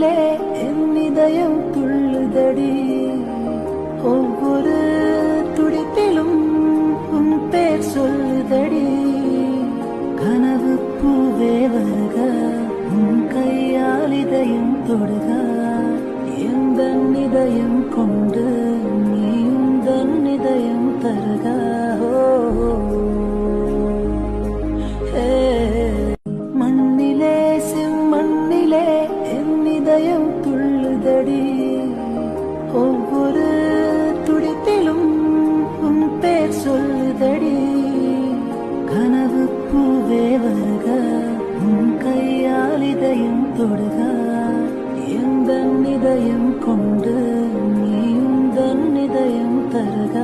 மண்ணிலே என் இதயம் துள்ளுதடி ஒவ்வொரு துடிப்பிலும் உன் பேர் சொல்லுதடி கனவு பூவே வருக உன் கையால் இதயம் தொடுக எந்த இதயம் கொண்டு நீ உந்தன் இதயம் தருக மண்ணிலே செம்மண்ணிலே என் இதயம் துள்ளுதடி ஒவ்வொரு துடிப்பிலும் உன் பேர் சொல்லுதடி கனவு பூவே வருக உன் கையால் இதயம் தொடுக எந்த இதயம் கொண்டு நீ உந்தன் இதயம் தருக